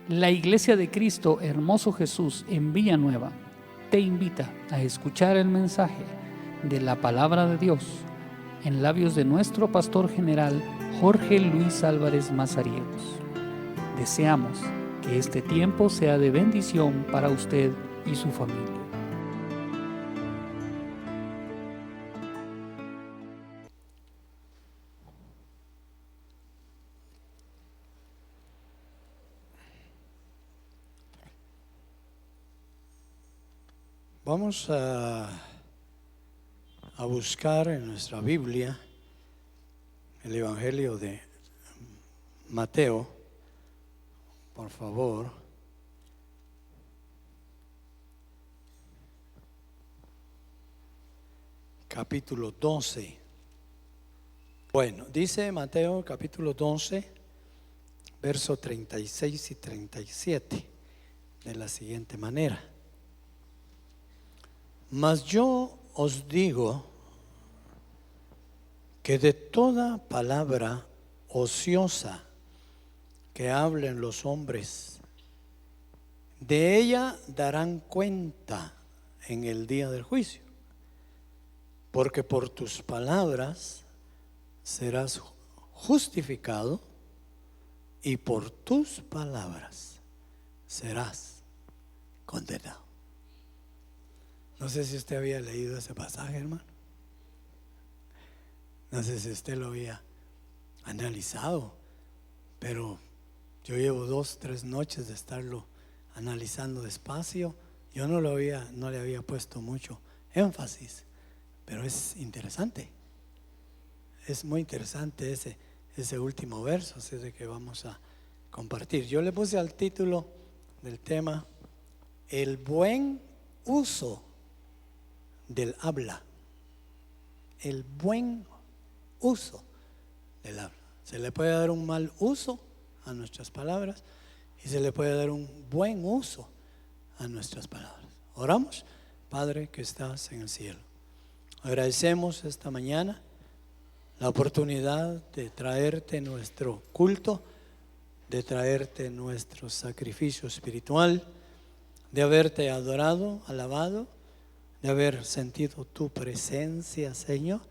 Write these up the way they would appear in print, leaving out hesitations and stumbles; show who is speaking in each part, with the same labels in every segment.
Speaker 1: La Iglesia de Cristo Hermoso Jesús en Villanueva te invita a escuchar el mensaje de la Palabra de Dios en labios de nuestro pastor general Jorge Luis Álvarez Mazariegos. Deseamos que este tiempo sea de bendición para usted y su familia.
Speaker 2: Vamos a buscar en nuestra Biblia el Evangelio de Mateo, por favor. Capítulo 12. Bueno, dice Mateo capítulo 12, versos 36 y 37, de la siguiente manera. Mas yo os digo que de toda palabra ociosa que hablen los hombres, de ella darán cuenta en el día del juicio, porque por tus palabras serás justificado y por tus palabras serás condenado. No sé si usted había leído ese pasaje, hermano. No sé si usted lo había analizado, pero yo llevo 2-3 noches de estarlo analizando despacio. Yo no le había puesto mucho énfasis, pero es interesante. Es muy interesante ese último verso, así de que vamos a compartir. Yo le puse al título del tema el buen uso del habla. El buen uso del habla. Se le puede dar un mal uso a nuestras palabras y se le puede dar un buen uso a nuestras palabras. Oramos. Padre que estás en el cielo, agradecemos esta mañana la oportunidad de traerte nuestro culto, de traerte nuestro sacrificio espiritual, de haberte adorado, alabado, de haber sentido tu presencia, Señor,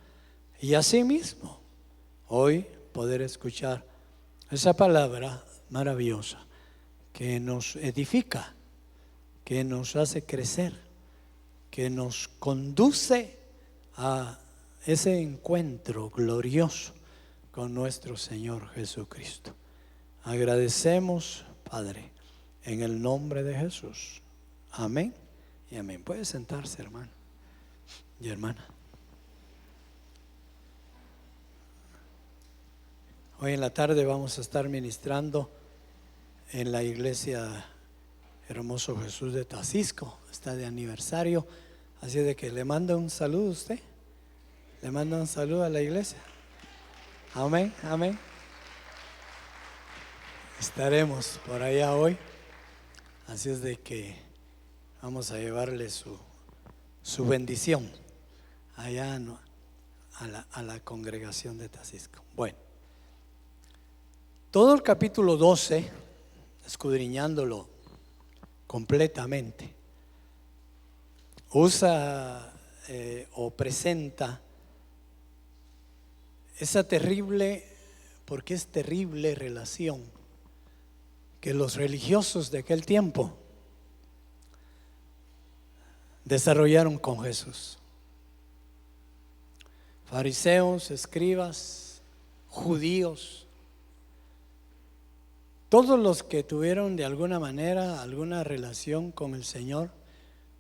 Speaker 2: y asimismo hoy poder escuchar esa palabra maravillosa que nos edifica, que nos hace crecer, que nos conduce a ese encuentro glorioso con nuestro Señor Jesucristo. Agradecemos, Padre, en el nombre de Jesús. Amén y amén. Puede sentarse, hermano y hermana. Hoy en la tarde vamos a estar ministrando en la iglesia Hermoso Jesús de Tacisco. Está de aniversario, así de que le mando un saludo a usted. Le mando un saludo a la iglesia. Amén, amén. Estaremos por allá hoy, así es de que vamos a llevarle su bendición allá a la congregación de Tacisco. Bueno, todo el capítulo 12, escudriñándolo completamente, usa o presenta esa terrible, porque es terrible relación que los religiosos de aquel tiempo desarrollaron con Jesús. Fariseos, escribas, judíos, todos los que tuvieron de alguna manera alguna relación con el Señor,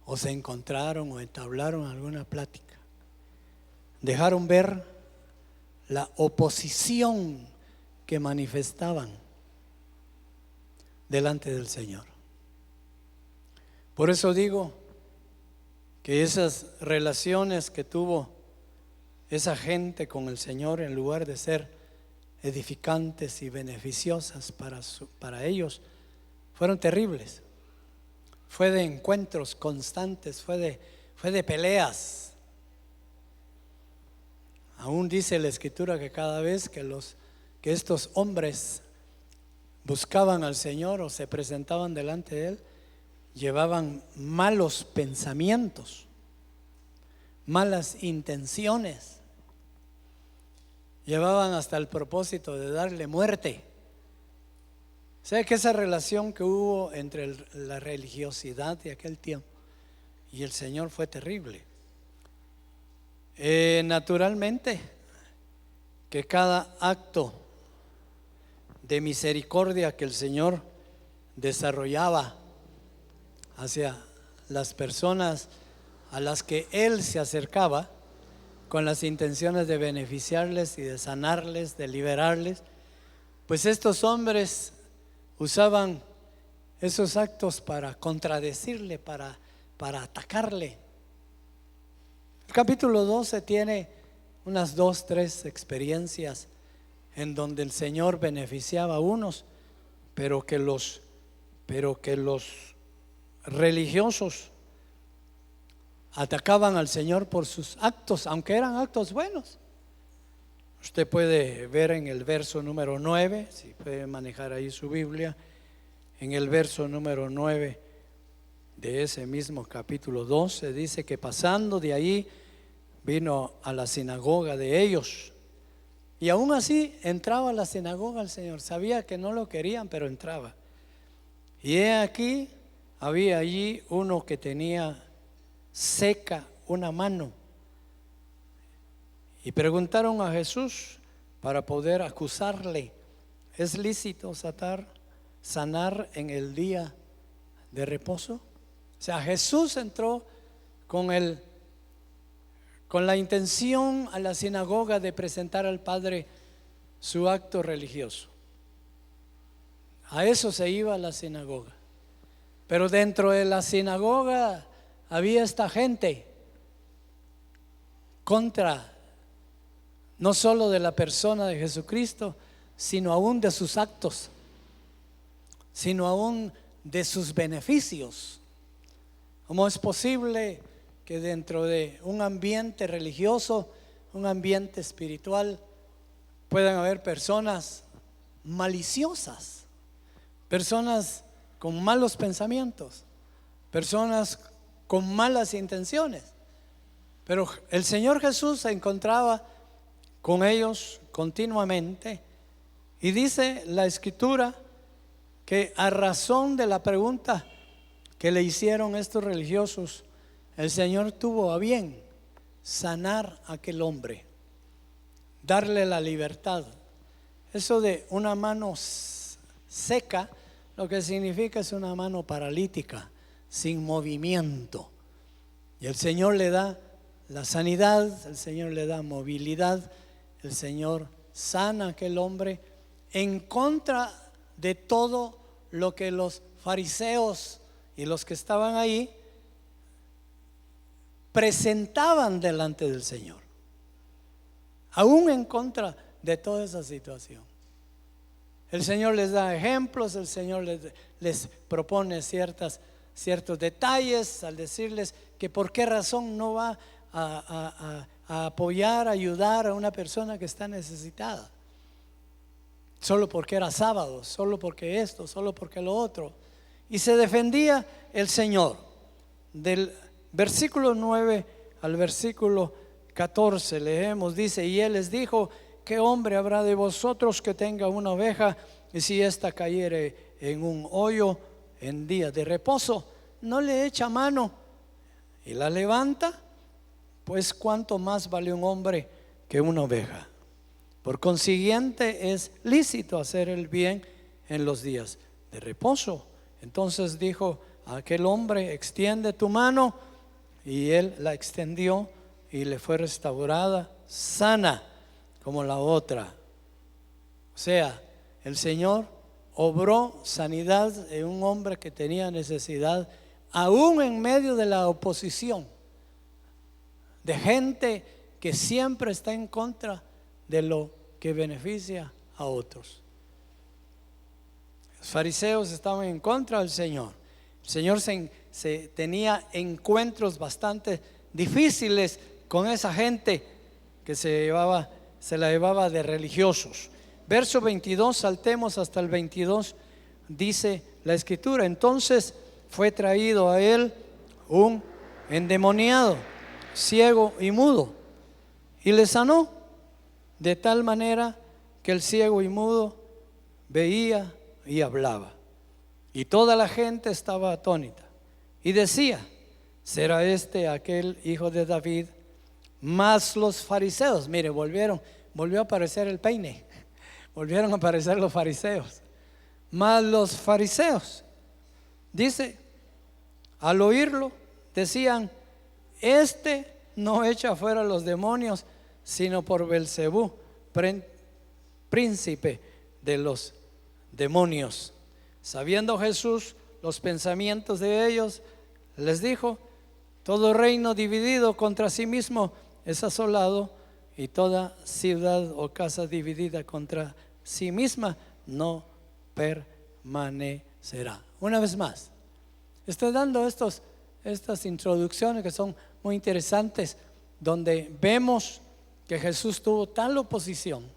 Speaker 2: o se encontraron o entablaron alguna plática, dejaron ver la oposición que manifestaban delante del Señor. Por eso digo que esas relaciones que tuvo esa gente con el Señor, en lugar de ser edificantes y beneficiosas para ellos, fueron terribles. Fue de encuentros constantes, fue de peleas. Aún dice la Escritura que cada vez que estos hombres buscaban al Señor o se presentaban delante de Él, llevaban malos pensamientos, malas intenciones, llevaban hasta el propósito de darle muerte. ¿Sabe que esa relación que hubo entre la religiosidad de aquel tiempo y el Señor fue terrible? Naturalmente que cada acto de misericordia que el Señor desarrollaba hacia las personas a las que Él se acercaba con las intenciones de beneficiarles y de sanarles, de liberarles, pues estos hombres usaban esos actos para contradecirle, para atacarle. El capítulo 12 tiene unas 2, 3 experiencias en donde el Señor beneficiaba a unos, pero que los religiosos atacaban al Señor por sus actos, aunque eran actos buenos. Usted puede ver en el verso número 9, si puede manejar ahí su Biblia, en el verso número 9 de ese mismo capítulo 12, dice que pasando de ahí vino a la sinagoga de ellos, y aún así entraba a la sinagoga el Señor. Sabía que no lo querían, pero entraba. Y he aquí, había allí uno que tenía seca una mano, y preguntaron a Jesús para poder acusarle: ¿es lícito sanar en el día de reposo? O sea, Jesús entró con la intención a la sinagoga de presentar al Padre su acto religioso. A eso se iba a la sinagoga. Pero dentro de la sinagoga había esta gente contra no solo de la persona de Jesucristo, sino aún de sus actos, sino aún de sus beneficios. ¿Cómo es posible que dentro de un ambiente religioso, un ambiente espiritual, puedan haber personas maliciosas, personas con malos pensamientos, personas con malas intenciones? Pero el Señor Jesús se encontraba con ellos continuamente, y dice la Escritura que a razón de la pregunta que le hicieron estos religiosos, el Señor tuvo a bien sanar a aquel hombre, darle la libertad. Eso de una mano seca, lo que significa es una mano paralítica, sin movimiento. Y el Señor le da la sanidad, el Señor le da movilidad, el Señor sana a aquel hombre en contra de todo lo que los fariseos y los que estaban ahí presentaban delante del Señor, aún en contra de toda esa situación. El Señor les da ejemplos, el Señor les propone ciertos detalles al decirles que por qué razón no va a apoyar, a ayudar a una persona que está necesitada, solo porque era sábado, solo porque esto, solo porque lo otro. Y se defendía el Señor. Del versículo 9 al versículo 14 leemos, dice: y Él les dijo: ¿qué hombre habrá de vosotros que tenga una oveja, y si ésta cayere en un hoyo en día de reposo, no le echa mano y la levanta? Pues cuánto más vale un hombre que una oveja. Por consiguiente es lícito hacer el bien en los días de reposo. Entonces dijo a aquel hombre: extiende tu mano. Y él la extendió y le fue restaurada sana como la otra. O sea, el Señor obró sanidad en un hombre que tenía necesidad, aún en medio de la oposición de gente que siempre está en contra de lo que beneficia a otros. Los fariseos estaban en contra del Señor. El Señor se tenía encuentros bastante difíciles con esa gente que se la llevaba de religiosos. verso 22, saltemos hasta el 22, dice la escritura: entonces fue traído a él un endemoniado, ciego y mudo, y le sanó, de tal manera que el ciego y mudo veía y hablaba. Y toda la gente estaba atónita y decía: ¿será este aquel hijo de David? Mas los fariseos, mire, volvió a aparecer el peine, volvieron a aparecer los fariseos. Mas los fariseos, dice, al oírlo decían: este no echa fuera los demonios, sino por Belcebú, príncipe de los demonios. Sabiendo Jesús los pensamientos de ellos, les dijo: todo reino dividido contra sí mismo es asolado, y toda ciudad o casa dividida contra sí misma no permanecerá. Una vez más, estoy dando estas introducciones que son muy interesantes, donde vemos que Jesús tuvo tal oposición,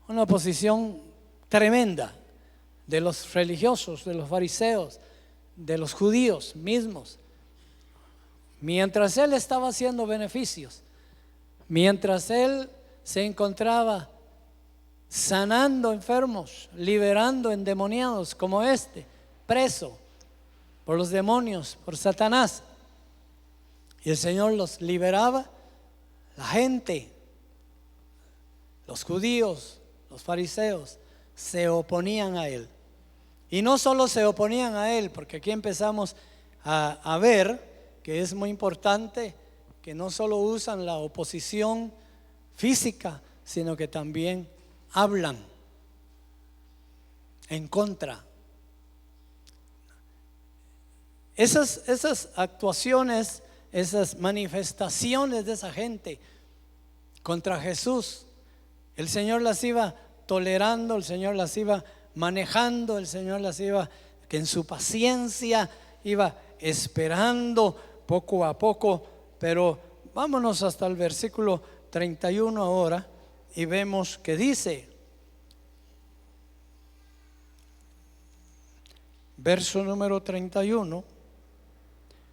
Speaker 2: una oposición tremenda de los religiosos, de los fariseos, de los judíos mismos. Mientras él estaba haciendo beneficios, mientras él se encontraba sanando enfermos, liberando endemoniados como preso por los demonios, por Satanás, y el Señor los liberaba, la gente, los judíos, los fariseos, se oponían a él. Y no solo se oponían a él, porque aquí empezamos a ver que es muy importante que no solo usan la oposición física, sino que también hablan en contra. Esas actuaciones, esas manifestaciones de esa gente contra Jesús, el Señor las iba tolerando, el Señor las iba manejando, el Señor las iba, que en su paciencia iba esperando poco a poco. Pero vámonos hasta el versículo 31 ahora y vemos que dice, verso número 31: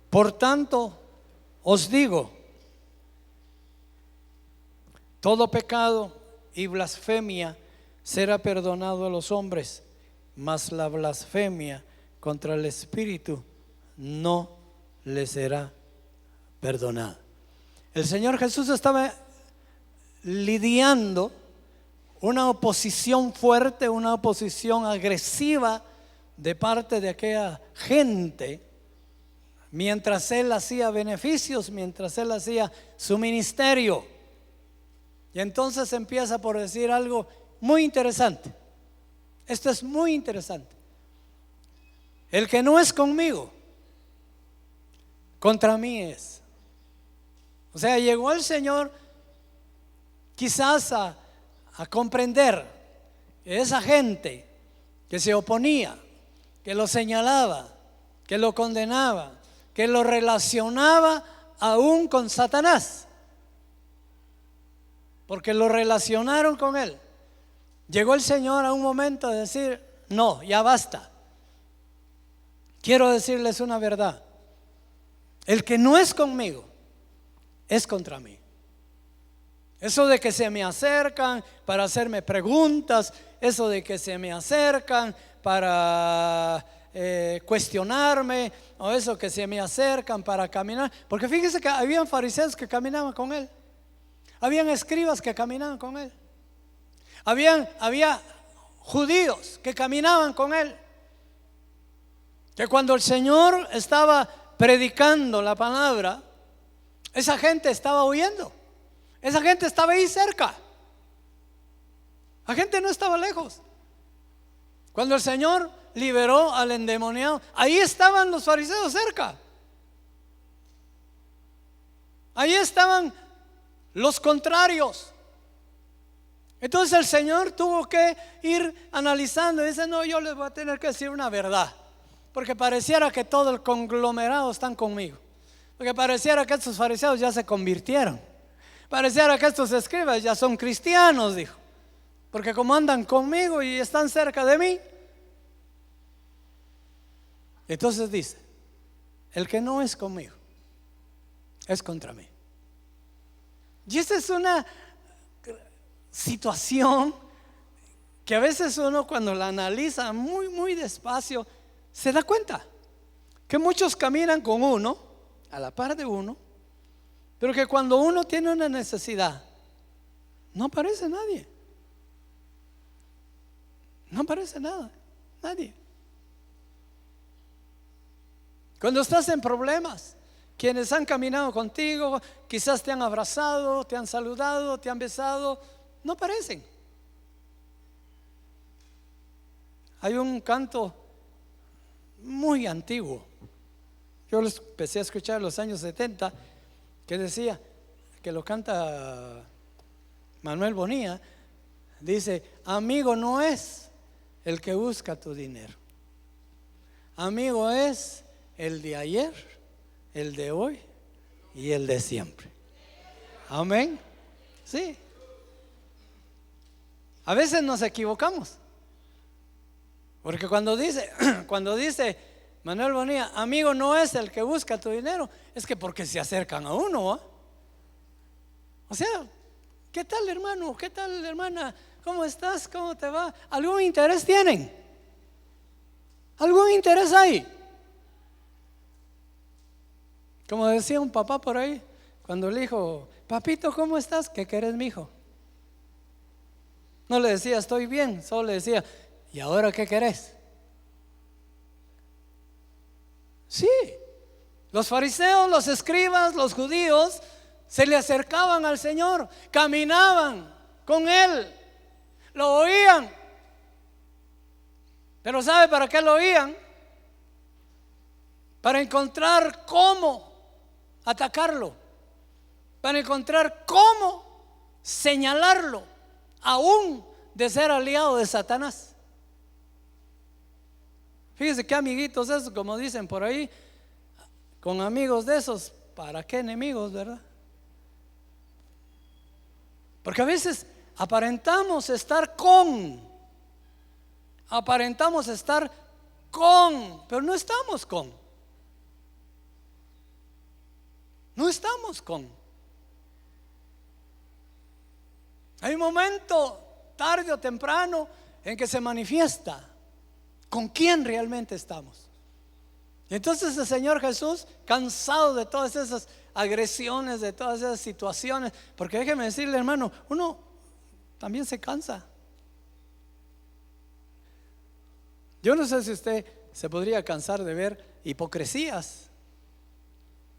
Speaker 2: por tanto os digo, todo pecado y blasfemia será perdonado a los hombres, mas la blasfemia contra el Espíritu no le será perdonada. El Señor Jesús estaba lidiando una oposición fuerte, una oposición agresiva de parte de aquella gente, mientras él hacía beneficios, mientras él hacía su ministerio. Y entonces empieza por decir algo muy interesante. Esto es muy interesante. El que no es conmigo, contra mí es. O sea, llegó el Señor quizás a comprender que esa gente que se oponía, que lo señalaba, que lo condenaba, que lo relacionaba aún con Satanás, porque lo relacionaron con él. Llegó el Señor a un momento de decir: no, ya basta. Quiero decirles una verdad: el que no es conmigo es contra mí. Eso de que se me acercan para hacerme preguntas, eso de que se me acercan para cuestionarme, o eso que se me acercan para caminar, porque fíjense que habían fariseos que caminaban con él, habían escribas que caminaban con él, había judíos que caminaban con él, que cuando el Señor estaba predicando la palabra, esa gente estaba huyendo, esa gente estaba ahí cerca, la gente no estaba lejos. Cuando el Señor liberó al endemoniado, ahí estaban los fariseos cerca, ahí estaban los contrarios. Entonces el Señor tuvo que ir analizando y dice: no, yo les voy a tener que decir una verdad, porque pareciera que todo el conglomerado están conmigo, porque pareciera que estos fariseos ya se convirtieron, pareciera que estos escribas ya son cristianos, dijo, porque como andan conmigo y están cerca de mí, entonces dice, el que no es conmigo es contra mí. Y esta es una situación que a veces uno, cuando la analiza muy despacio, se da cuenta que muchos caminan con uno, a la par de uno, pero que cuando uno tiene una necesidad, no aparece nadie. No aparece nada, nadie. Cuando estás en problemas, quienes han caminado contigo, quizás te han abrazado, te han saludado, te han besado, no aparecen. Hay un canto muy antiguo, yo lo empecé a escuchar en los años 70, que decía, que lo canta Manuel Bonilla, dice: amigo no es el que busca tu dinero, amigo es el de ayer, el de hoy y el de siempre. Amén. Sí. A veces nos equivocamos, porque cuando dice Manuel Bonilla, amigo no es el que busca tu dinero, es que porque se acercan a uno, ¿eh? O sea, ¿qué tal, hermano? ¿Qué tal, hermana? ¿Cómo estás? ¿Cómo te va? ¿Algún interés tienen? ¿Algún interés hay? Como decía un papá por ahí, cuando le dijo: papito, ¿cómo estás? ¿Qué querés, mijo? No le decía estoy bien, solo le decía: ¿y ahora qué querés? Sí, los fariseos, los escribas, los judíos se le acercaban al Señor, caminaban con Él, lo oían. Pero ¿sabe para qué lo oían? Para encontrar cómo atacarlo, para encontrar cómo señalarlo, aún de ser aliado de Satanás. Fíjese qué amiguitos esos, como dicen por ahí, con amigos de esos, ¿para qué enemigos, verdad? Porque a veces aparentamos estar con, pero no estamos con. No estamos con. Hay un momento, tarde o temprano, en que se manifiesta con quién realmente estamos. Y entonces el Señor Jesús, cansado de todas esas agresiones, de todas esas situaciones, porque déjeme decirle, hermano, uno también se cansa. Yo no sé si usted se podría cansar de ver hipocresías.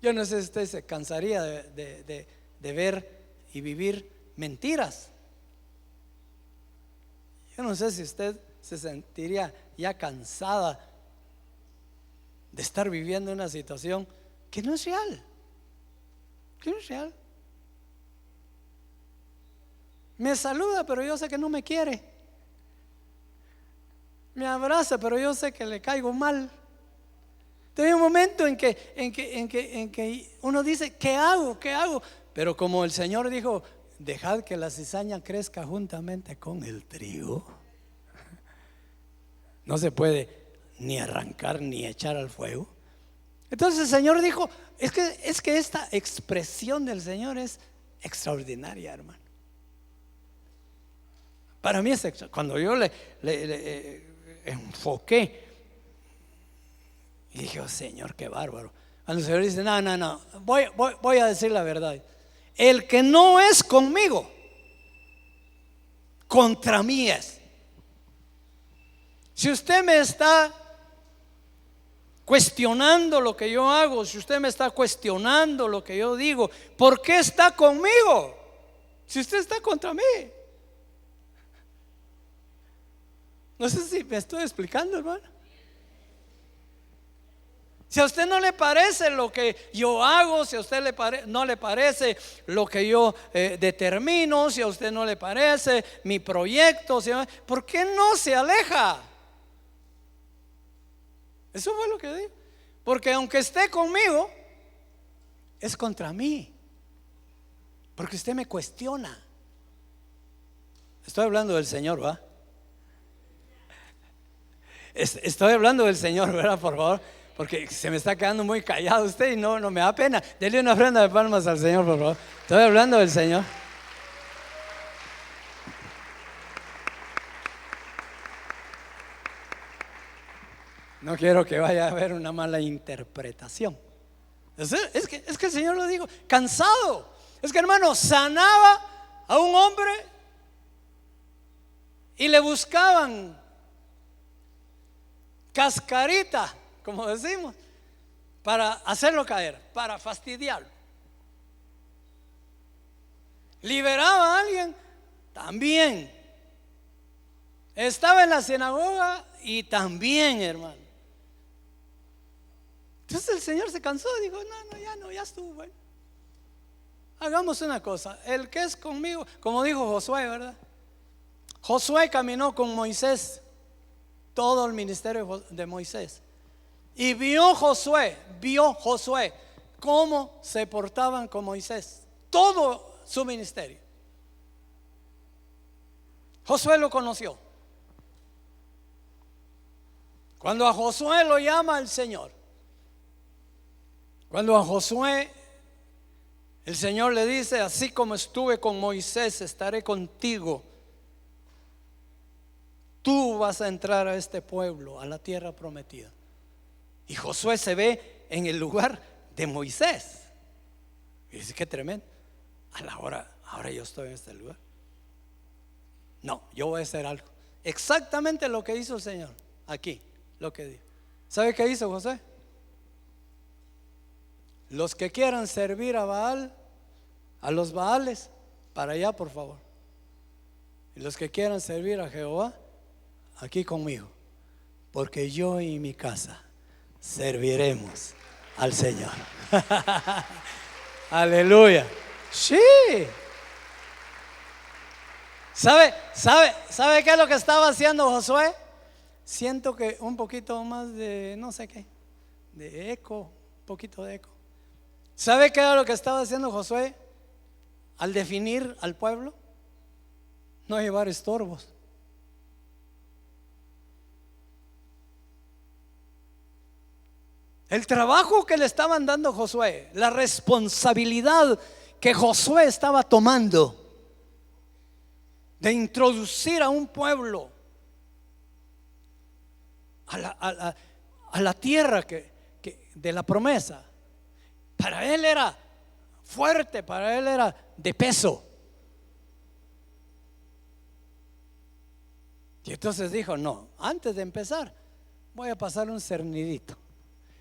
Speaker 2: Yo no sé si usted se cansaría de ver y vivir mentiras. Yo no sé si usted se sentiría ya cansada de estar viviendo una situación que no es real. Que no es real. Me saluda, pero yo sé que no me quiere. Me abraza, pero yo sé que le caigo mal. Hay un momento en que uno dice: ¿qué hago? ¿Qué hago? Pero como el Señor dijo: dejad que la cizaña crezca juntamente con el trigo. No se puede ni arrancar ni echar al fuego. Entonces el Señor dijo: es que esta expresión del Señor es extraordinaria, hermano. Para mí es cuando yo le enfoqué y dije: oh Señor, qué bárbaro. Cuando el Señor dice: no, voy a decir la verdad. El que no es conmigo, contra mí es. Si usted me está cuestionando lo que yo hago, si usted me está cuestionando lo que yo digo, ¿por qué está conmigo? Si usted está contra mí. No sé si me estoy explicando, hermano. Si a usted no le parece lo que yo hago, si a usted no le parece lo que yo determino, si a usted no le parece mi proyecto, ¿por qué no se aleja? Eso fue lo que dijo. Porque aunque esté conmigo, es contra mí. Porque usted me cuestiona. Estoy hablando del Señor, ¿va? Estoy hablando del Señor, ¿verdad? Por favor, porque se me está quedando muy callado usted y no me da pena. Dele una ofrenda de palmas al Señor, por favor. Estoy hablando del Señor. No quiero que vaya a haber una mala interpretación. Es que el Señor lo dijo, cansado. Es que, hermano, sanaba a un hombre y le buscaban cascarita, como decimos, para hacerlo caer, para fastidiarlo. Liberaba a alguien, también. Estaba en la sinagoga y también, hermano. Entonces el Señor se cansó y dijo, no, ya estuvo, bueno. Hagamos una cosa, el que es conmigo, como dijo Josué, ¿verdad? Josué caminó con Moisés todo el ministerio de Moisés. Y vio Josué cómo se portaban con Moisés, todo su ministerio. Josué lo conoció. Cuando a Josué lo llama el Señor, cuando a Josué el Señor le dice, así como estuve con Moisés, estaré contigo. Tú vas a entrar a este pueblo, a la tierra prometida. Y Josué se ve en el lugar de Moisés. Y dice, qué tremendo. Ahora yo estoy en este lugar. No, yo voy a hacer algo. Exactamente lo que hizo el Señor. Aquí, lo que dijo. ¿Sabe qué hizo Josué? Los que quieran servir a Baal, a los Baales, para allá por favor. Y los que quieran servir a Jehová, aquí conmigo, porque yo y mi casa serviremos al Señor. Aleluya. Sí. ¿Sabe qué es lo que estaba haciendo Josué? Siento que un poquito más de no sé qué, de eco, un poquito de eco. ¿Sabe qué era lo que estaba haciendo Josué al definir al pueblo? No llevar estorbos. El trabajo que le estaban dando a Josué, la responsabilidad que Josué estaba tomando de introducir a un pueblo a la tierra de la promesa, para él era fuerte, para él era de peso. Y entonces dijo, no, antes de empezar voy a pasar un cernidito,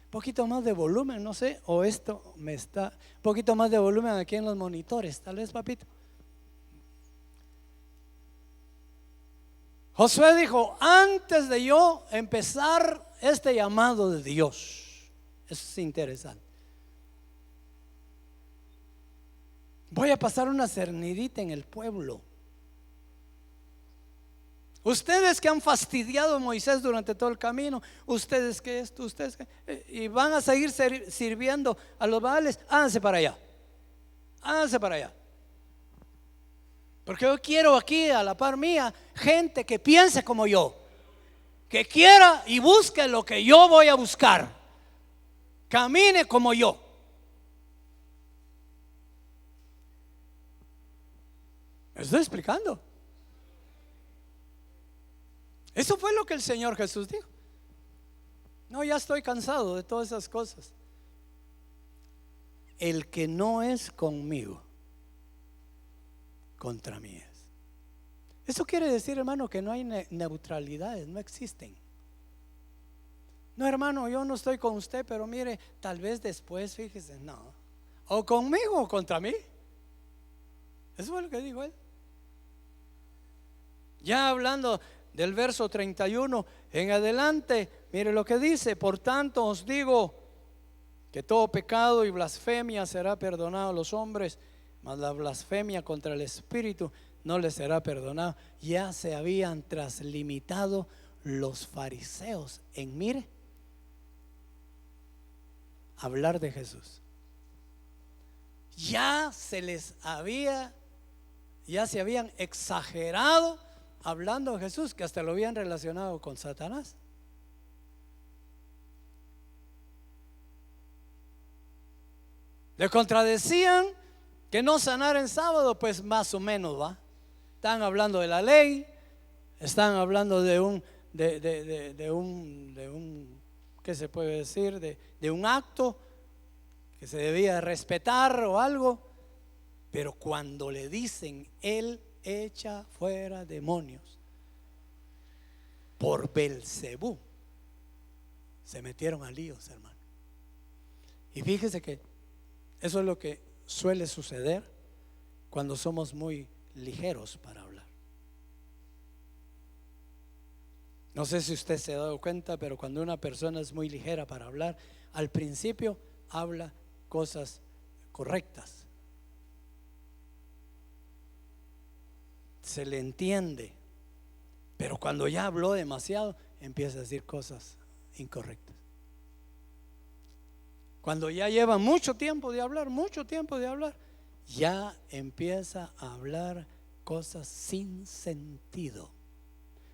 Speaker 2: un poquito más de volumen, no sé, o esto me está, un poquito más de volumen aquí en los monitores, tal vez, papito. Josué dijo, antes de yo empezar este llamado de Dios, eso es interesante, voy a pasar una cernidita en el pueblo. Ustedes que han fastidiado a Moisés durante todo el camino, ustedes que esto, ustedes que, y van a seguir sirviendo a los Baales, háganse para allá, háganse para allá. Porque yo quiero aquí a la par mía gente que piense como yo, que quiera y busque lo que yo voy a buscar, camine como yo. ¿Me estoy explicando? Eso fue lo que el Señor Jesús dijo. No, ya estoy cansado de todas esas cosas. El que no es conmigo, contra mí es. Eso quiere decir, hermano, que no hay neutralidades, no existen. No, hermano, yo no estoy con usted, pero mire, tal vez después, fíjese, no. O conmigo o contra mí. Eso fue lo que dijo él. Ya hablando del verso 31 en adelante, mire lo que dice: por tanto os digo que todo pecado y blasfemia será perdonado a los hombres, mas la blasfemia contra el Espíritu no les será perdonado. Ya se habían traslimitado los fariseos en, mire, hablar de Jesús. Ya se les había ya se habían exagerado hablando de Jesús, que hasta lo habían relacionado con Satanás. Le contradecían que no sanara en sábado, pues más o menos va. Están hablando de la ley, están hablando de un ¿qué se puede decir? De un acto que se debía respetar o algo. Pero cuando le dicen, Él echa fuera demonios por Belcebú, se metieron a líos, hermano. Y fíjese que eso es lo que suele suceder cuando somos muy ligeros para hablar. No sé si usted se ha dado cuenta, pero cuando una persona es muy ligera para hablar, al principio habla cosas correctas, se le entiende, pero cuando ya habló demasiado, empieza a decir cosas incorrectas. Cuando ya lleva mucho tiempo de hablar, ya empieza a hablar cosas sin sentido.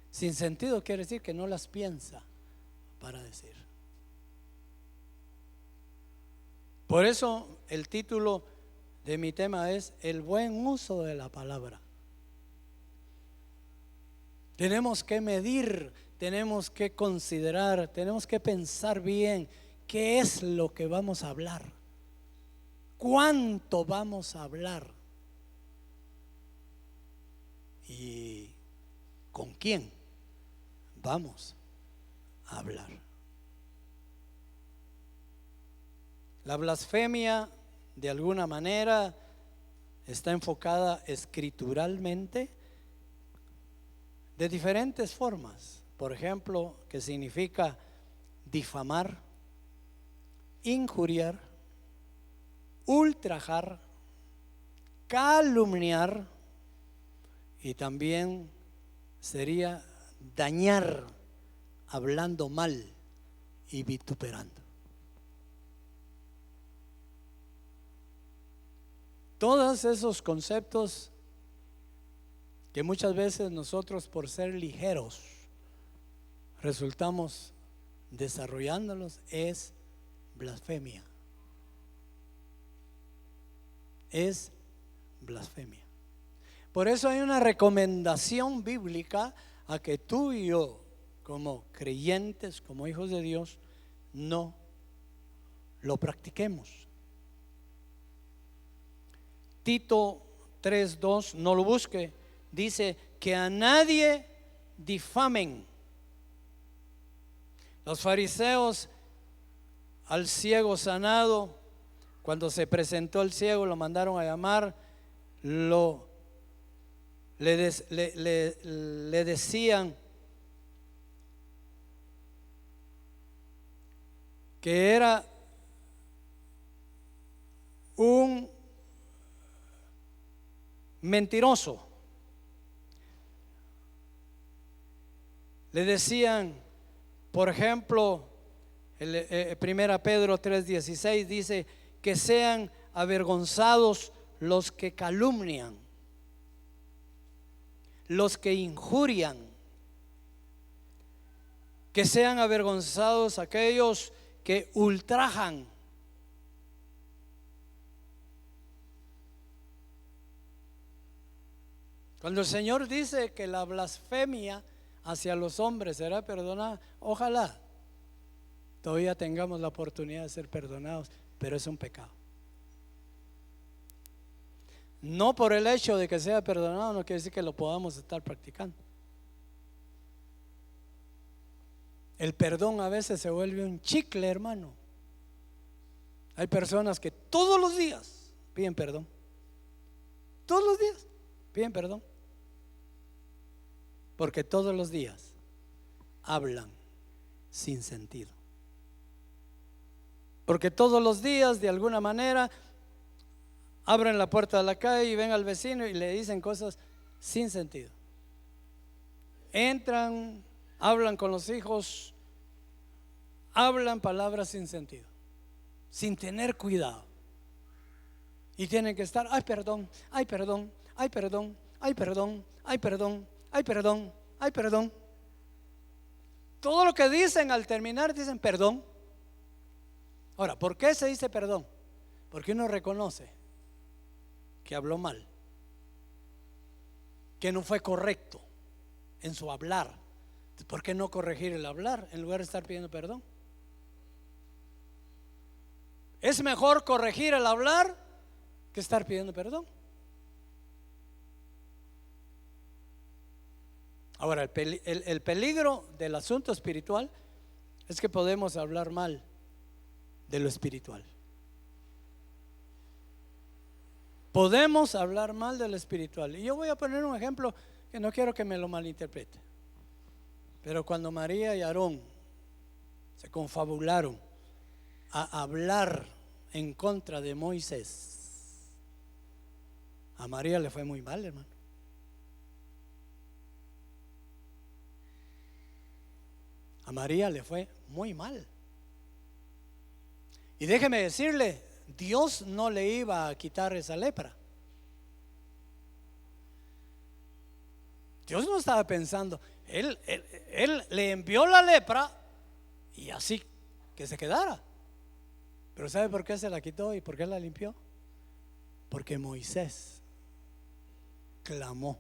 Speaker 2: Sin sentido quiere decir que no las piensa para decir. Por eso el título de mi tema es el buen uso de la palabra. Tenemos que medir, tenemos que considerar, tenemos que pensar bien qué es lo que vamos a hablar, cuánto vamos a hablar y con quién vamos a hablar. La blasfemia, de alguna manera, está enfocada escrituralmente de diferentes formas. Por ejemplo, que significa difamar, injuriar, ultrajar, calumniar, y también sería dañar hablando mal y vituperando. Todos esos conceptos que muchas veces nosotros, por ser ligeros, resultamos desarrollándolos, es blasfemia. Es blasfemia. Por eso hay una recomendación bíblica a que tú y yo, como creyentes, como hijos de Dios, no lo practiquemos. Tito 3:2, no lo busque, dice que a nadie difamen. Los fariseos al ciego sanado, cuando se presentó el ciego, lo mandaron a llamar, le decían que era un mentiroso. Le decían, por ejemplo, 1 Pedro 3:16 dice que sean avergonzados los que calumnian, los que injurian, que sean avergonzados aquellos que ultrajan. Cuando el Señor dice que la blasfemia hacia los hombres será perdonada, ojalá todavía tengamos la oportunidad de ser perdonados, pero es un pecado. No por el hecho de que sea perdonado no quiere decir que lo podamos estar practicando. El perdón a veces se vuelve un chicle, hermano. Hay personas que todos los días piden perdón. Todos los días piden perdón. Porque todos los días hablan sin sentido. Porque todos los días, de alguna manera, abren la puerta de la calle y ven al vecino y le dicen cosas sin sentido. Entran, hablan con los hijos, hablan palabras sin sentido, sin tener cuidado. Y tienen que estar, ay perdón, ay perdón, ay perdón, ay perdón, ay perdón, ay perdón, ay perdón. Todo lo que dicen al terminar dicen perdón. Ahora, ¿por qué se dice perdón? Porque uno reconoce que habló mal, que no fue correcto en su hablar. ¿Por qué no corregir el hablar en lugar de estar pidiendo perdón? Es mejor corregir el hablar que estar pidiendo perdón. Ahora, el peligro del asunto espiritual es que podemos hablar mal de lo espiritual. Podemos hablar mal de lo espiritual. Y yo voy a poner un ejemplo que no quiero que me lo malinterprete. Pero cuando María y Aarón se confabularon a hablar en contra de Moisés, a María le fue muy mal, hermano. A María le fue muy mal. Y déjeme decirle, Dios no le iba a quitar esa lepra. Dios no estaba pensando, Él le envió la lepra y así que se quedara. Pero ¿sabe por qué se la quitó y por qué la limpió? Porque Moisés clamó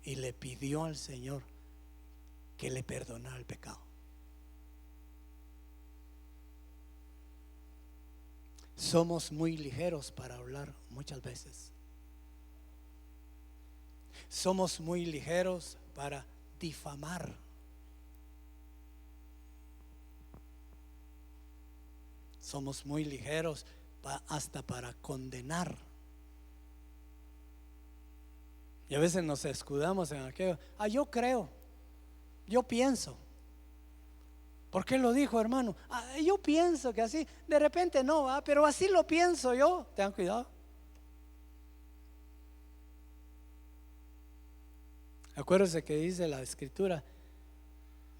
Speaker 2: y le pidió al Señor que le perdonara el pecado. Somos muy ligeros para hablar muchas veces. Somos muy ligeros para difamar. Somos muy ligeros hasta para condenar. Y a veces nos escudamos en aquello. Yo creo, yo pienso. ¿Por qué lo dijo, hermano? Yo pienso que así, de repente no va, pero así lo pienso yo. Tengan cuidado. Acuérdense que dice la escritura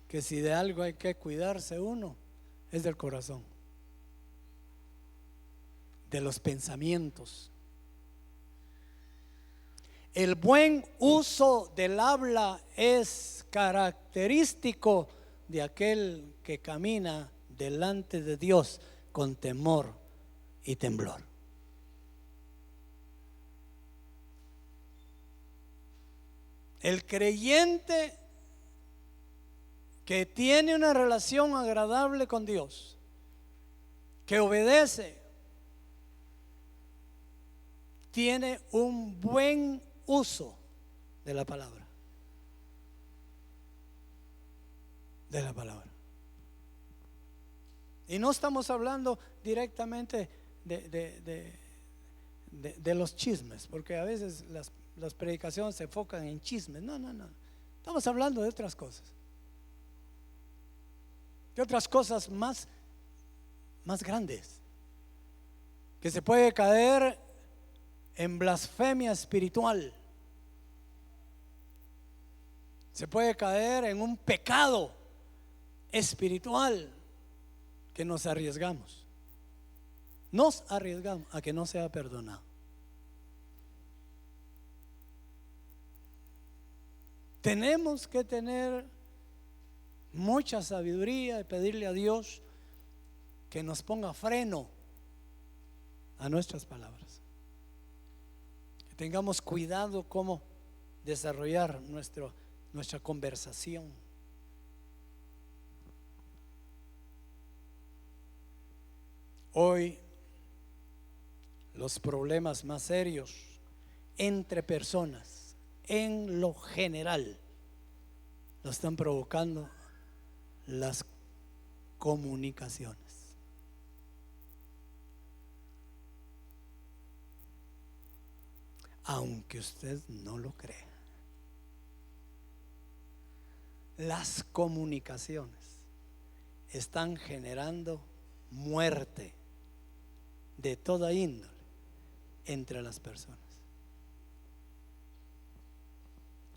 Speaker 2: que si de algo hay que cuidarse uno, es del corazón, de los pensamientos. El buen uso del habla es característico de aquel que camina delante de Dios con temor y temblor. El creyente que tiene una relación agradable con Dios, que obedece, tiene un buen uso de la palabra. De la palabra. Y no estamos hablando directamente de los chismes, porque a veces las predicaciones se enfocan en chismes. No. Estamos hablando de otras cosas. De otras cosas más grandes. Que se puede caer en blasfemia espiritual. Se puede caer en un pecado espiritual que nos arriesgamos a que no sea perdonado. Tenemos que tener mucha sabiduría y pedirle a Dios que nos ponga freno a nuestras palabras, que tengamos cuidado cómo desarrollar nuestra conversación. Hoy los problemas más serios entre personas en lo general lo están provocando las comunicaciones. Aunque usted no lo crea, las comunicaciones están generando muerte de toda índole entre las personas.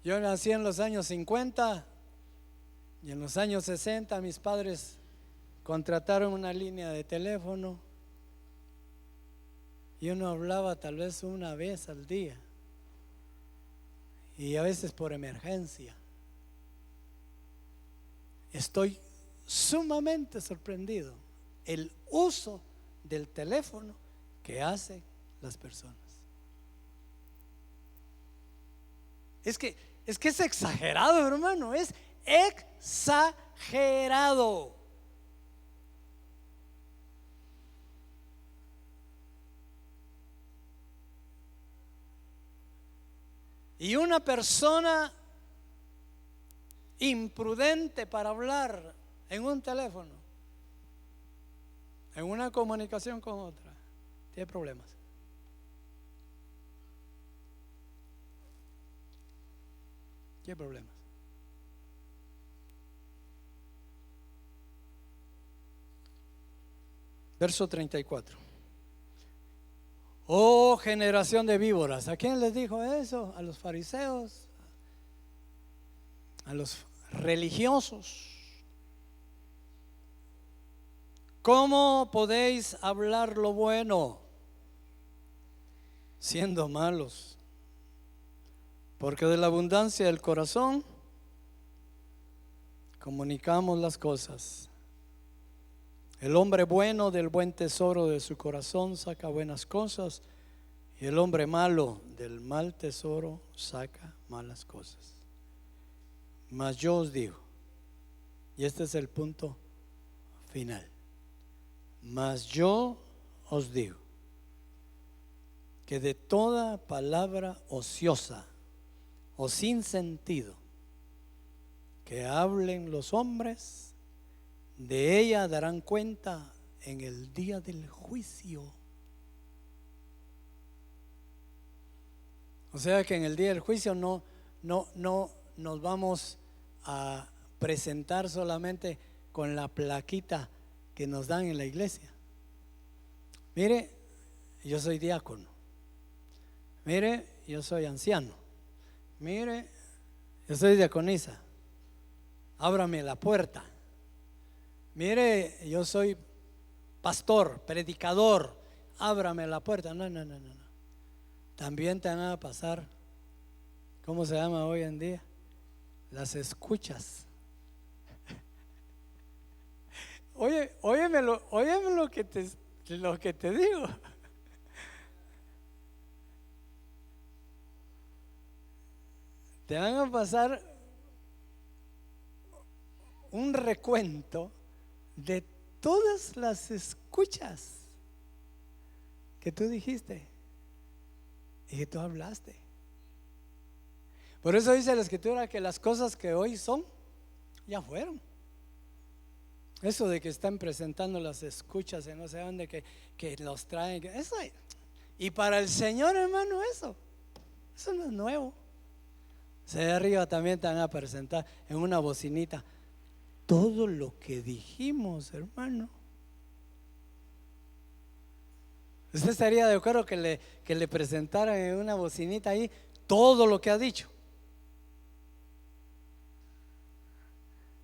Speaker 2: Yo nací en los años 50 y en los años 60 mis padres contrataron una línea de teléfono y uno hablaba tal vez una vez al día. y a veces por emergencia. Estoy sumamente sorprendido el uso del teléfono que hacen las personas. Es que es exagerado, hermano, es exagerado. Y una persona imprudente para hablar en un teléfono, en una comunicación con otra, tiene problemas. Tiene problemas. Verso 34. Oh, generación de víboras. ¿A quién les dijo eso? A los fariseos, a los religiosos. ¿Cómo podéis hablar lo bueno siendo malos? Porque de la abundancia del corazón comunicamos las cosas. El hombre bueno del buen tesoro de su corazón saca buenas cosas, y el hombre malo del mal tesoro saca malas cosas. Mas yo os digo, y este es el punto final, mas yo os digo que de toda palabra ociosa o sin sentido que hablen los hombres, de ella darán cuenta en el día del juicio. O sea que en el día del juicio no nos vamos a presentar solamente con la plaquita que nos dan en la iglesia. Mire, yo soy diácono. Mire, yo soy anciano. Mire, yo soy diaconisa. Ábrame la puerta. Mire, yo soy pastor, predicador. Ábrame la puerta. No. También te van a pasar, ¿cómo se llama hoy en día? Las escuchas. Óyeme lo que te digo. Te van a pasar un recuento de todas las escuchas que tú dijiste y que tú hablaste. Por eso dice la Escritura que las cosas que hoy son, ya fueron. Eso de que están presentando las escuchas en no sé dónde, que los traen, eso, y para el Señor, hermano, eso no es nuevo. De arriba también te van a presentar en una bocinita todo lo que dijimos, hermano. ¿Usted estaría de acuerdo que le presentaran en una bocinita ahí todo lo que ha dicho?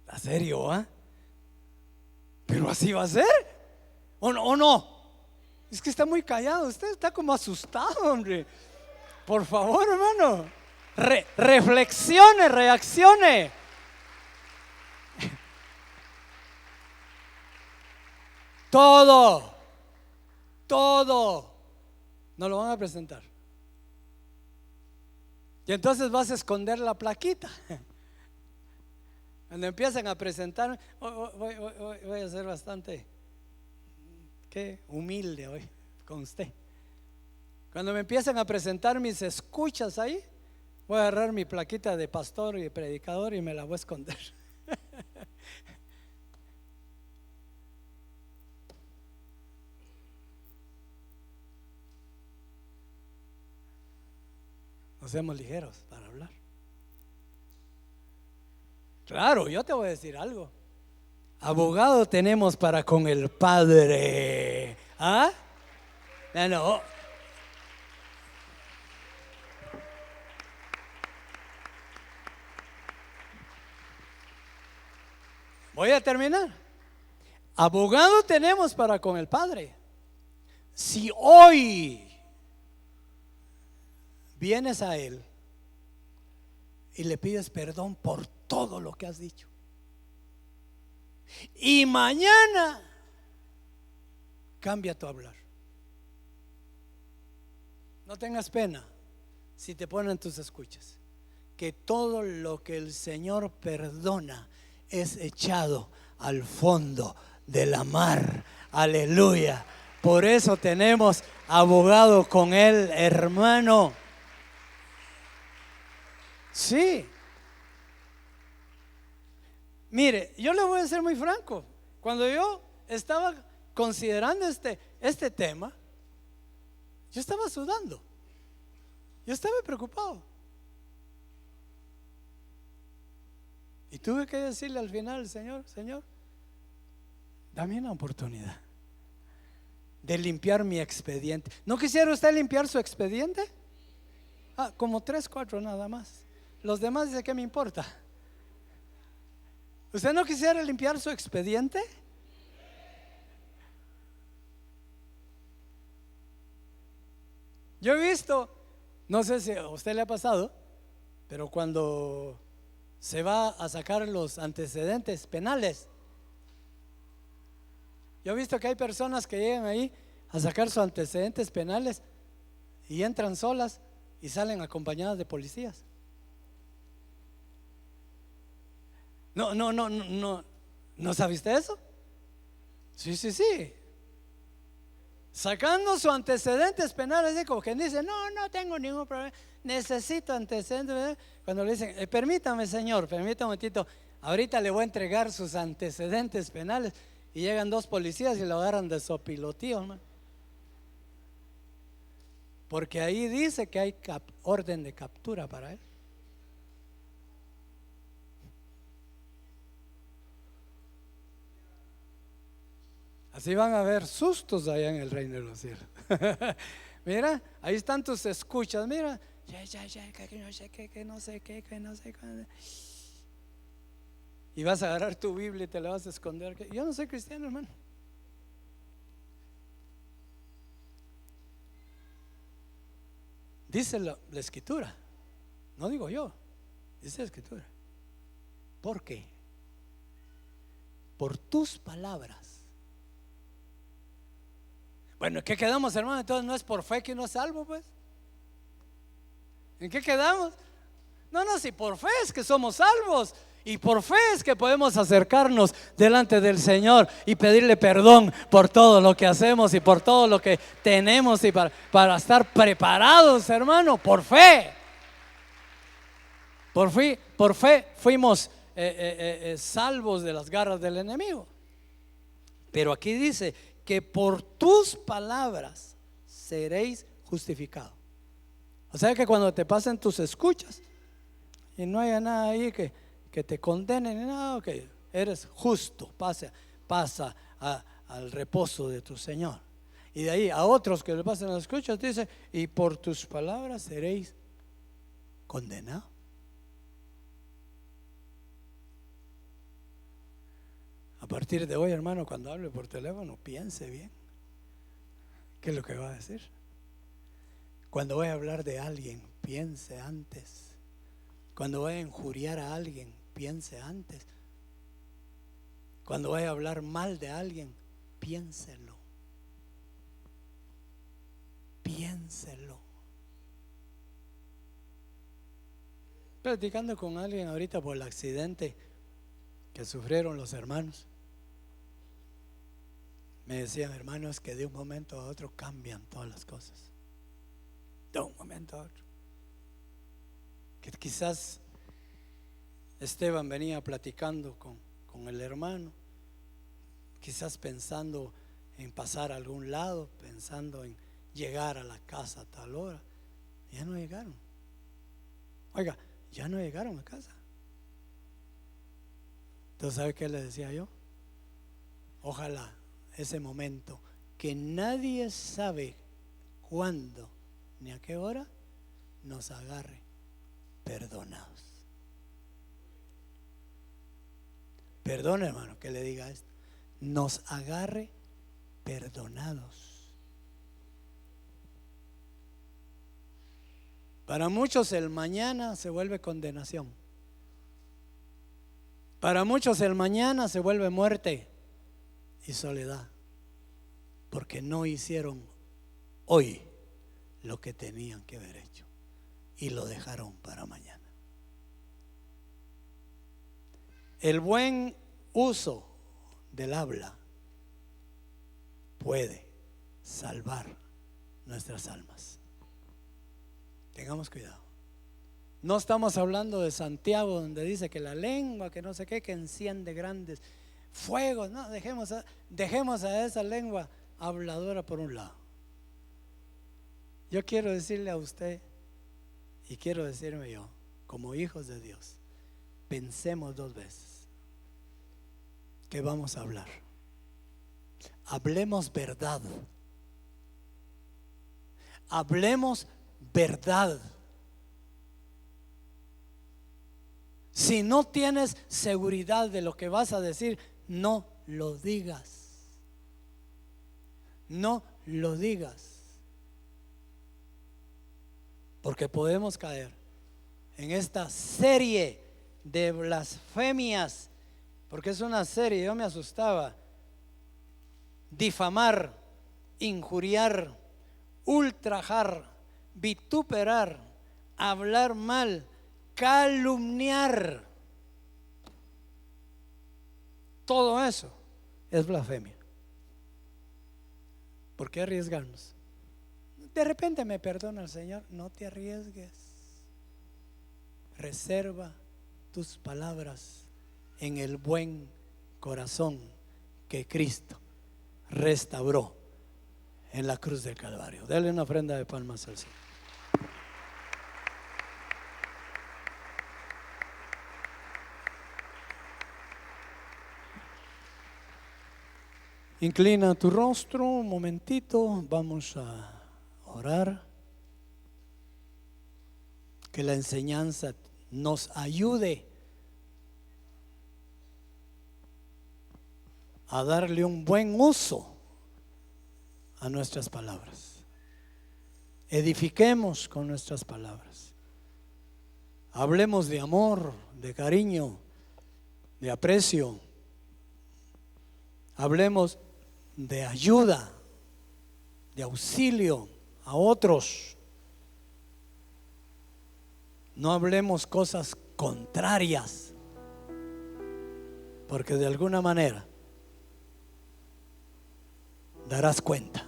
Speaker 2: ¿A serio, ah? Pero así va a ser. ¿O no? Es que está muy callado. Usted está como asustado, hombre. Por favor, hermano, reflexione, reaccione. Todo nos lo van a presentar. Y entonces vas a esconder la plaquita. Cuando empiezan a presentar, voy a ser bastante humilde hoy con usted. Cuando me empiezan a presentar mis escuchas ahí, voy a agarrar mi plaquita de pastor y predicador y me la voy a esconder. No seamos ligeros para hablar. Claro, yo te voy a decir algo. Abogado tenemos para con el Padre. ¿Ah? No. Voy a terminar. Abogado tenemos para con el Padre. Si hoy vienes a Él y le pides perdón por todo lo que has dicho. Y mañana cambia tu hablar. No tengas pena si te ponen tus escuchas, que todo lo que el Señor perdona es echado al fondo de la mar. Aleluya. Por eso tenemos abogado con Él, hermano. Sí. Mire, yo le voy a ser muy franco. Cuando yo estaba considerando este tema, yo estaba sudando. Yo estaba preocupado. Y tuve que decirle al final, Señor, dame una oportunidad de limpiar mi expediente. ¿No quisiera usted limpiar su expediente? Como 3, 4 nada más. Los demás, ¿de qué me importa? ¿Usted no quisiera limpiar su expediente? Yo he visto, no sé si a usted le ha pasado, pero cuando se va a sacar los antecedentes penales, yo he visto que hay personas que llegan ahí a sacar sus antecedentes penales y entran solas y salen acompañadas de policías. ¿No sabe usted eso? Sí. Sacando sus antecedentes penales, así como quien dice, no tengo ningún problema, necesito antecedentes. Cuando le dicen, permítame, señor, permítame un momentito, ahorita le voy a entregar sus antecedentes penales, y llegan 2 policías y lo agarran de sopilotío, hermano. Porque ahí dice que hay orden de captura para él. Así van a haber sustos allá en el reino de los cielos. Mira, ahí están tus escuchas. Mira, que no sé qué. Y vas a agarrar tu Biblia y te la vas a esconder. Yo no soy cristiano, hermano. Dice la escritura, no digo yo, dice la escritura. ¿Por qué? Por tus palabras. Bueno, ¿en qué quedamos, hermano? Entonces no es por fe que uno es salvo, pues. ¿En qué quedamos? No, si por fe es que somos salvos. Y por fe es que podemos acercarnos delante del Señor y pedirle perdón por todo lo que hacemos y por todo lo que tenemos, y para estar preparados, hermano, por fe. Por fe fuimos salvos de las garras del enemigo. Pero aquí dice que por tus palabras seréis justificados. O sea que cuando te pasen tus escuchas y no haya nada ahí que te condenen, no, que eres justo, pasa al reposo de tu Señor. Y de ahí a otros que le pasan las escuchas dice, y por tus palabras seréis condenados. A partir de hoy, hermano, cuando hable por teléfono, piense bien qué es lo que va a decir. Cuando vaya a hablar de alguien, piense antes. Cuando vaya a injuriar a alguien, piense antes. Cuando vaya a hablar mal de alguien, piénselo. Platicando con alguien ahorita por el accidente que sufrieron los hermanos, me decían, hermanos, que de un momento a otro cambian todas las cosas. De un momento a otro. Que quizás Esteban venía platicando con el hermano, quizás pensando en pasar a algún lado, pensando en llegar a la casa a tal hora. Ya no llegaron. Oiga, ya no llegaron a casa. Entonces, ¿sabe qué le decía yo? Ojalá ese momento que nadie sabe cuándo ni a qué hora nos agarre perdonados. Perdón, hermano, que le diga esto. Nos agarre perdonados. Para muchos el mañana se vuelve condenación. Para muchos el mañana se vuelve muerte y soledad, porque no hicieron hoy lo que tenían que haber hecho y lo dejaron para mañana. El buen uso del habla puede salvar nuestras almas. Tengamos cuidado. No estamos hablando de Santiago, donde dice que la lengua, que no sé qué, que enciende grandes fuegos. No, dejemos a esa lengua habladora por un lado. Yo quiero decirle a usted, y quiero decirme yo, como hijos de Dios, pensemos 2 veces que vamos a hablar. Hablemos verdad. Hablemos verdad. Si no tienes seguridad de lo que vas a decir, no lo digas. No lo digas. Porque podemos caer en esta serie de blasfemias, porque es una serie. Yo me asustaba. Difamar, injuriar, ultrajar, vituperar, hablar mal, calumniar. Todo eso es blasfemia. ¿Por qué arriesgarnos? De repente me perdona el Señor. No te arriesgues. Reserva tus palabras en el buen corazón que Cristo restauró en la cruz del Calvario. Dale una ofrenda de palmas al Señor. Inclina tu rostro un momentito, vamos a orar. Que la enseñanza nos ayude a darle un buen uso a nuestras palabras. Edifiquemos con nuestras palabras. Hablemos de amor, de cariño, de aprecio. Hablemos de ayuda, de auxilio a otros. No hablemos cosas contrarias, porque de alguna manera darás cuenta.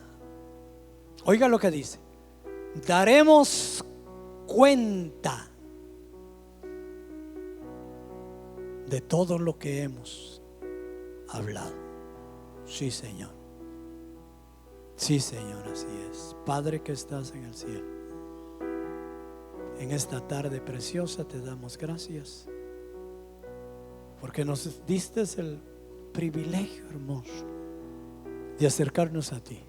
Speaker 2: Oiga lo que dice: daremos cuenta de todo lo que hemos hablado. Sí, Señor. Sí, Señor, así es. Padre que estás en el cielo, en esta tarde preciosa te damos gracias porque nos diste el privilegio hermoso de acercarnos a ti,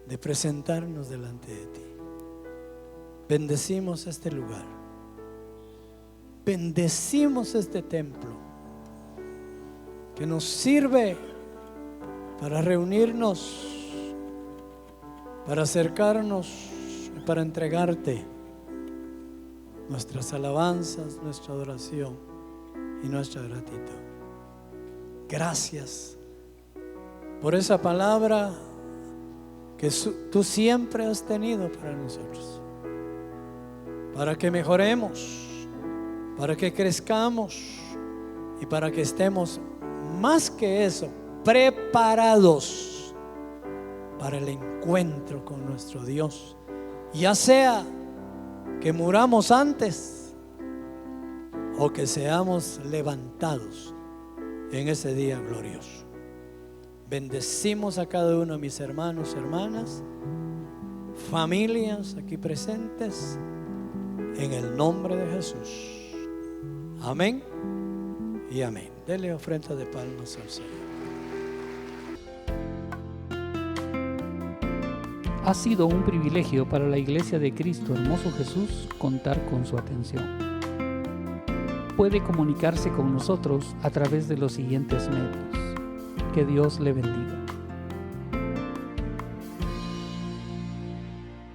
Speaker 2: de presentarnos delante de ti. Bendecimos este lugar, bendecimos este templo que nos sirve para reunirnos, para acercarnos, para entregarte nuestras alabanzas, nuestra adoración y nuestra gratitud. Gracias por esa palabra que tú siempre has tenido para nosotros, para que mejoremos, para que crezcamos y para que estemos más que eso, preparados para el encuentro con nuestro Dios, ya sea que muramos antes o que seamos levantados en ese día glorioso. Bendecimos a cada uno de mis hermanos, hermanas, familias aquí presentes, en el nombre de Jesús. Amén y amén. Dele ofrenda de palmas al Señor.
Speaker 1: Ha sido un privilegio para la Iglesia de Cristo Hermoso Jesús contar con su atención. Puede comunicarse con nosotros a través de los siguientes medios. Que Dios le bendiga.